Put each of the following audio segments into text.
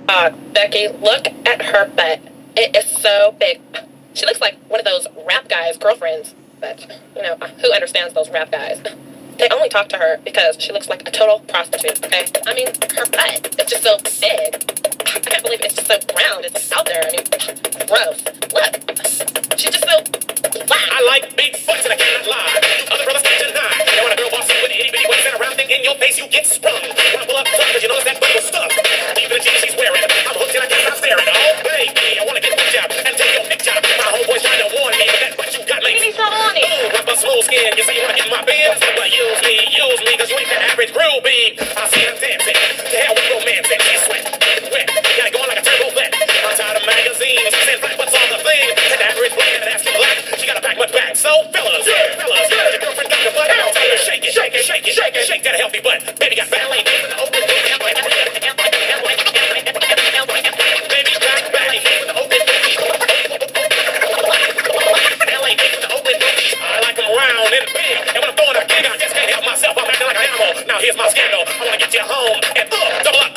Becky, look at her butt. It is so big. She looks like one of those rap guys' girlfriends. But, who understands those rap guys? They only talk to her because she looks like a total prostitute, okay? I mean, her butt is just so big. I can't believe it's just so round. It's just out there. I mean, gross. Look. She's just so flat. I like big butts and I cannot lie. Other brothers can't deny. Now when a girl walks in with an itty bitty waist and a round thing in your face, you get sprung. Wanna pull up tough because you notice that butt was stuffed. Even the jeans she's wearing, I'm hooked and I can't stop staring. Oh, baby, I wanna get hooked out and take your picture. My homeboy's trying to warn me, but that butt you got makes me so horny. Ooh, rubber smooth skin. You say you wanna get in my bins? Well, use me, cause you ain't that average groupie. I see her dancing. To hell with romancing. She's wet. Got it going like a turbo vet. I'm tired of magazines. She says black butt's all the thing. Take the average black and ask you black. She got a back butt back. So, fellas, your girlfriend got your butt. Tell her shake it. Shake that healthy butt. Baby got back. Baby got back. I like them round and big. And when I'm throwing a gig, I just can't help myself. I'm acting like an animal. Now here's my scandal. I wanna get you home and double up.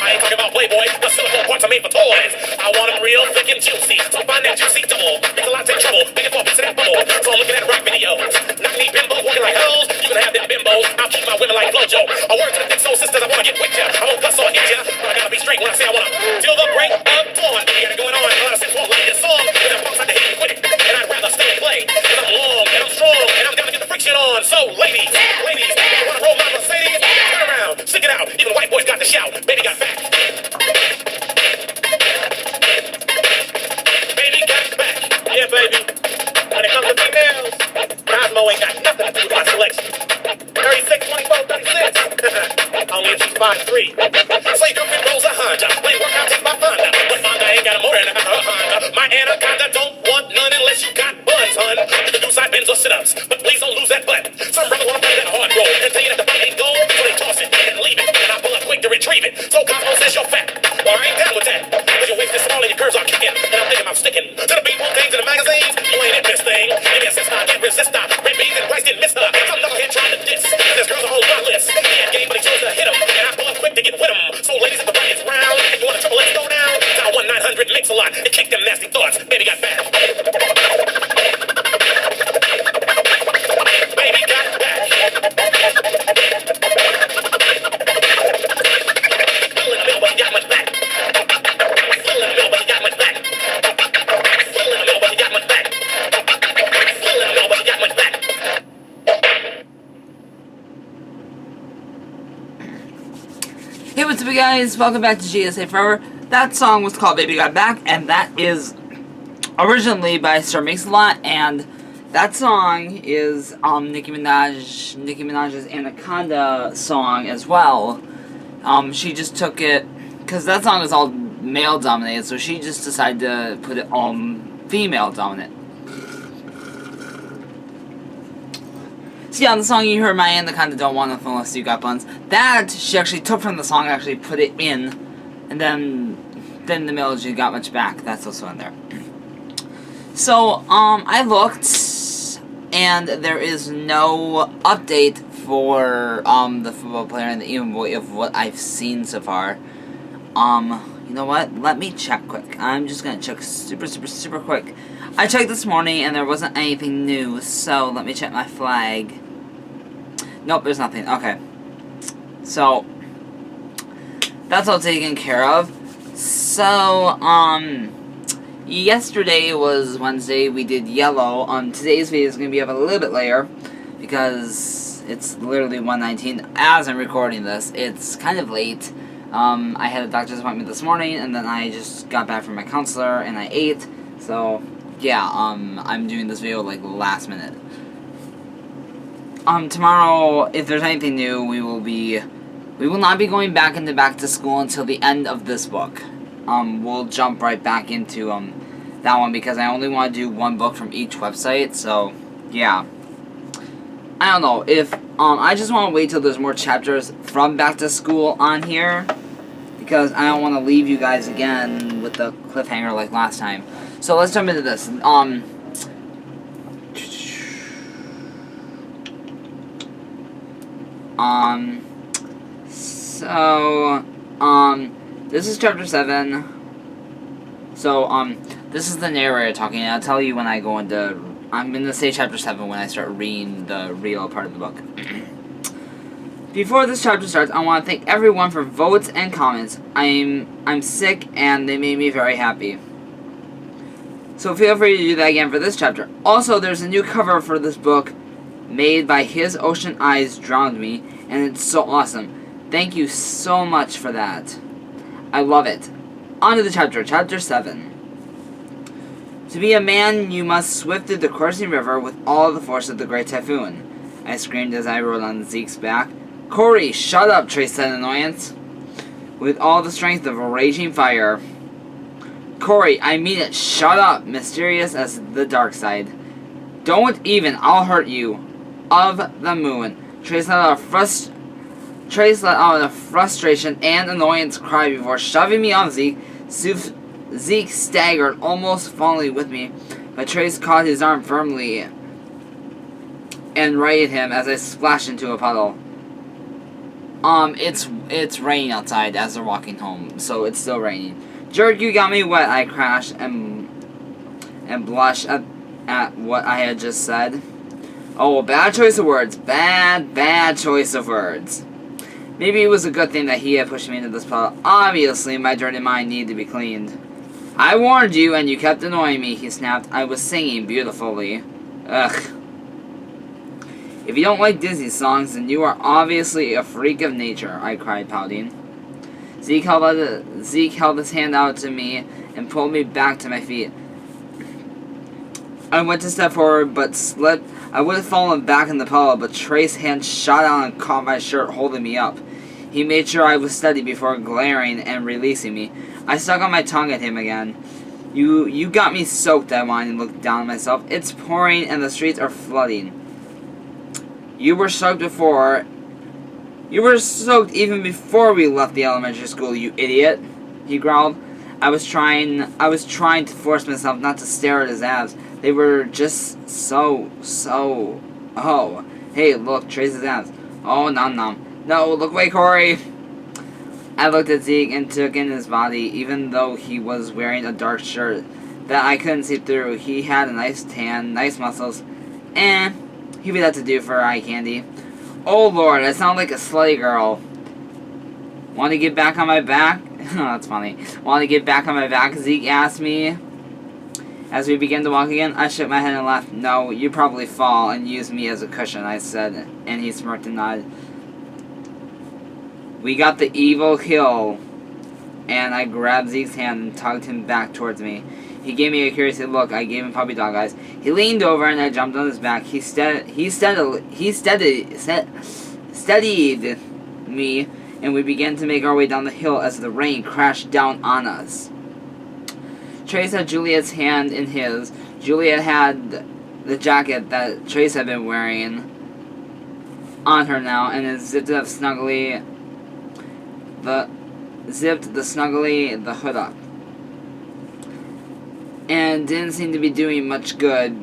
I ain't talking about Playboy. The silicone parts are made for toys. I want them real thick and juicy. So find that juicy double. Make a lot take trouble. Make it for a piece of that bubble. So I'm looking at rock videos. Not need bimbos walking like hoes. You can have them bimbos. I'll keep my women like Flojo. A word to the thick soul sisters. I wanna get with ya. I won't cuss or hit ya. But I gotta be straight when I say I wanna. Till the break of dawn. You got it going on. A lot of sense won't like this song. But I'm punks out to hit and quit it. And I'd rather stay and play. Cause I'm long and I'm strong. And I'm down to get the friction on. So ladies, you wanna roll my Mercedes? Turn around. Stick it out. Even white boys got to shout. Baby got back. Yeah, baby. When it comes to females, Cosmo ain't got nothing to do with my selection. 36, 24, 36. Only if she's 5'3". So your girlfriend rolls a Honda. Play workout, take my Honda. But Honda ain't got a motor in her Honda. My anaconda don't want none unless you got buns, hun. You can do side bends or sit-ups, but please don't lose that butt. Some brothers wanna play that hard roll and tell you that the butt ain't gold, so they toss it and leave it. And I pull up quick to retrieve it. So Cosmo says you're fat. Well, I ain't down with that. Cause your waist is small and your curves are kicking. And I'm thinking I'm sticking to the beat things in the magazines. You ain't in this thing. Give me a sister, I can't resist her. Red beans and rice didn't miss her. Some knucklehead trying to diss. This girl's on my list. He had game, but he chose to hit him. And I pull up quick to get with him. So ladies, if the butt is round, if you want a triple X go down, dial 1-900 mix a lot and kick them nasty thoughts. Baby got back. Baby got back. Fill in the middle, but he got much back. Fill in the middle, but he got much back. Fill in the middle, but he got much back. Fill in the middle, but he got much back. Hey, what's up, you guys? Welcome back to GSA Forever. That song was called Baby Got Back, and that is originally by Sir Mix-a-Lot, and that song is Nicki Minaj's Anaconda song as well. She just took it, because that song is all male-dominated, so she just decided to put it female-dominant. So yeah, the song you heard, My Anaconda Don't Want Nothing Unless You Got Buns, that she actually took from the song, actually put it in, and then the melody Got Much Back, that's also in there. So, I looked, and there is no update for, the football player and the even boy of what I've seen so far. You know what? Let me check quick. I'm just gonna check super quick. I checked this morning, and there wasn't anything new, so let me check my flag. Nope, there's nothing. Okay. So, that's all taken care of. So, yesterday was Wednesday, we did yellow. Today's video is going to be up a little bit later, because it's literally 1:19 as I'm recording this. It's kind of late. I had a doctor's appointment this morning, and then I just got back from my counselor, and I ate. So, yeah, I'm doing this video, like, last minute. Tomorrow, if there's anything new, we will not be going back to school until the end of this book. We'll jump right back into, that one, because I only want to do one book from each website, so, yeah. I don't know, if, I just want to wait till there's more chapters from back to school on here, because I don't want to leave you guys again with the cliffhanger like last time. So, let's jump into this. This is chapter 7. So, this is the narrator talking, and I'll tell you when I go into... I'm going to say chapter 7 when I start reading the real part of the book. Before this chapter starts, I want to thank everyone for votes and comments. I'm sick, and they made me very happy. So feel free to do that again for this chapter. Also, there's a new cover for this book made by His Ocean Eyes Drowned Me, and it's so awesome. Thank you so much for that. I love it. On to the chapter, chapter 7. To be a man, you must swift through the coursing river with all the force of the great typhoon. I screamed as I rode on Zeke's back. Corey, shut up, Trace said in annoyance. With all the strength of a raging fire. Corey, I mean it, shut up, mysterious as the dark side. Don't even, I'll hurt you. Of the moon. Trace let out a frustration and annoyance cry before shoving me off Zeke. Zeke staggered, almost falling with me, but Trace caught his arm firmly and righted him as I splashed into a puddle. It's raining outside as they're walking home, so it's still raining. Jerk, you got me wet, I crashed and blushed at what I had just said. Oh, bad choice of words. Bad choice of words. Maybe it was a good thing that he had pushed me into this puddle. Obviously, my dirty mind needed to be cleaned. I warned you, and you kept annoying me, he snapped. I was singing beautifully. Ugh. If you don't like Disney songs, then you are obviously a freak of nature, I cried, pouting. Zeke held his hand out to me and pulled me back to my feet. I went to step forward, but slipped. I would have fallen back in the puddle, but Trace's hand shot out and caught my shirt, holding me up. He made sure I was steady before glaring and releasing me. I stuck out my tongue at him again. You got me soaked, I whined and looked down at myself. It's pouring and the streets are flooding. You were soaked before. You were soaked even before we left the elementary school, you idiot, he growled. I was trying to force myself not to stare at his abs. They were just so... Oh, hey, look, Trace's abs. Oh, nom. No, look away, Corey. I looked at Zeke and took in his body, even though he was wearing a dark shirt that I couldn't see through. He had a nice tan, nice muscles, and he'd be that to do for eye candy. Oh, Lord, I sound like a slutty girl. Want to get back on my back? That's funny. Want to get back on my back? Zeke asked me. As we began to walk again, I shook my head and laughed. No, you'd probably fall and use me as a cushion, I said, and he smirked and nodded. We got the evil hill, and I grabbed Zeke's hand and tugged him back towards me. He gave me a curious look. I gave him puppy dog eyes. He leaned over and I jumped on his back. He steadied me, and we began to make our way down the hill as the rain crashed down on us. Trace had Juliet's hand in his. Juliet had the jacket that Trace had been wearing on her now, and it zipped the hood up. And didn't seem to be doing much good,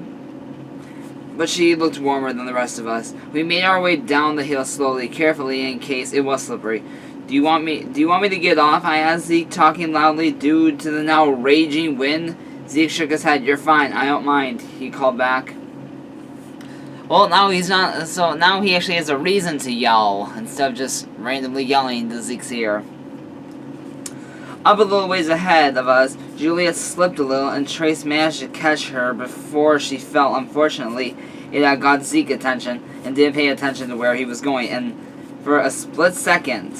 but she looked warmer than the rest of us. We made our way down the hill slowly, carefully, in case it was slippery. Do you want me to get off? I asked Zeke, talking loudly due to the now raging wind. Zeke shook his head. You're fine, I don't mind, he called back. Well, now he's not, so now he actually has a reason to yell, instead of just randomly yelling to Zeke's ear. Up a little ways ahead of us, Juliet slipped a little, and Trace managed to catch her before she fell. Unfortunately, it had got Zeke's attention, and didn't pay attention to where he was going, that split second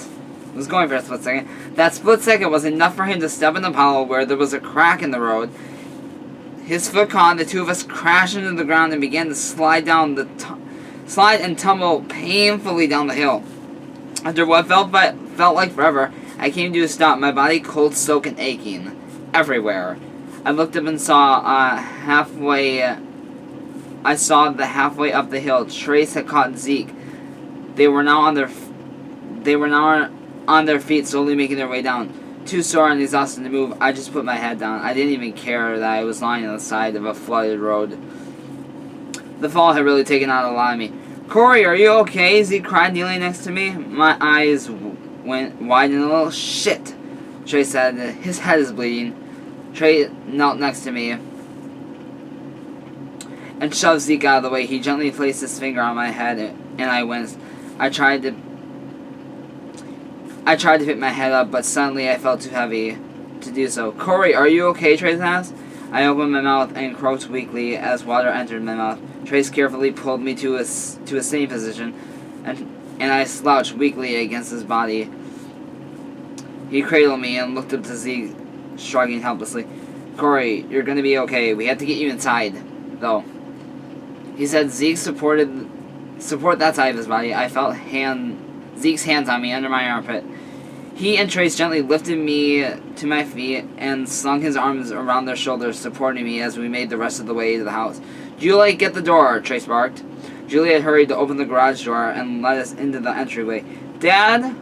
was enough for him to step in the puddle where there was a crack in the road. His foot caught, the two of us crashed into the ground and began to slide and tumble painfully down the hill. After what felt like forever, I came to a stop, my body cold, soaked, and aching everywhere. I looked up and saw the halfway up the hill. Trace had caught Zeke. They were now on their feet, slowly making their way down. Too sore and exhausted to move, I just put my head down. I didn't even care that I was lying on the side of a flooded road. The fall had really taken out a lot of me. Corey, are you okay? Zeke cried, kneeling next to me. My eyes went wide and a little. Shit. Trace said. His head is bleeding. Trace knelt next to me and shoved Zeke out of the way. He gently placed his finger on my head, and I winced. I tried to pick my head up, but suddenly I felt too heavy to do so. Corey, are you okay? Trace asked. I opened my mouth and croaked weakly as water entered my mouth. Trace carefully pulled me to a sitting position, and I slouched weakly against his body. He cradled me and looked up to Zeke, shrugging helplessly. Corey, you're gonna be okay. We have to get you inside, though. He said Zeke support that side of his body. I felt Zeke's hands on me under my armpit. He and Trace gently lifted me to my feet and slung his arms around their shoulders, supporting me as we made the rest of the way to the house. Juliet, get the door, Trace barked. Juliet hurried to open the garage door and let us into the entryway. Dad,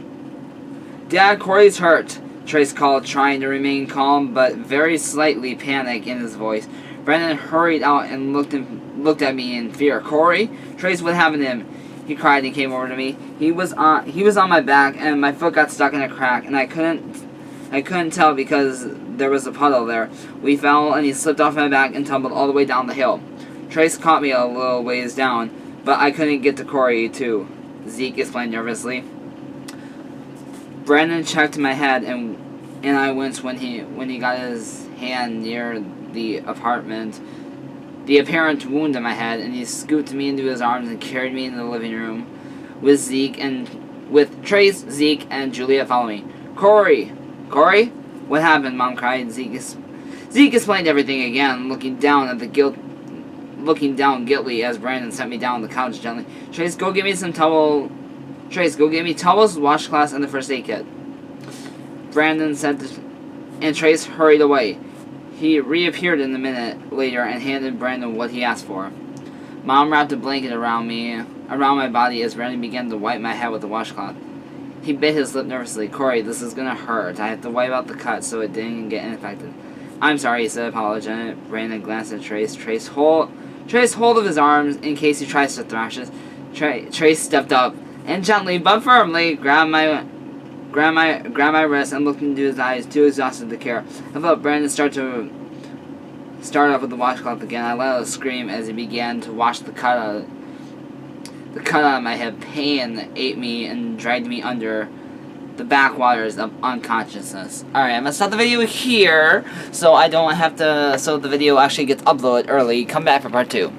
Corey's hurt, Trace called, trying to remain calm but very slightly panic in his voice. Brandon hurried out and looked at me in fear. Corey? Trace, what happened to him? He cried and came over to me. He was on my back and my foot got stuck in a crack and I couldn't tell because there was a puddle there. We fell and he slipped off my back and tumbled all the way down the hill. Trace caught me a little ways down, but I couldn't get to Corey too, Zeke explained nervously. Brandon checked my head and I winced when he got his hand near the apparent wound in my head, and he scooped me into his arms and carried me into the living room with Trace, Zeke, and Juliet following me. Corey, what happened? Mom cried. Zeke explained everything again, looking down guiltily as Brandon set me down on the couch gently. Trace, go get me towels, washcloths, and the first aid kit. Brandon said, and Trace hurried away. He reappeared in a minute later and handed Brandon what he asked for. Mom wrapped a blanket around my body as Brandon began to wipe my head with the washcloth. He bit his lip nervously. Corey, this is gonna hurt. I have to wipe out the cut so it didn't get infected. I'm sorry, he said, apologetic. Brandon glanced at Trace. Trace hold of his arms in case he tries to thrash us. Trace stepped up and gently but firmly grabbed my wrist and looked into his eyes, too exhausted to care. I felt Brandon start up with the washcloth again. I let out a scream as he began to wash the cut out of my head. Pain ate me and dragged me under the backwaters of unconsciousness. Alright, I'm gonna stop the video here so the video actually gets uploaded early. Come back for part 2.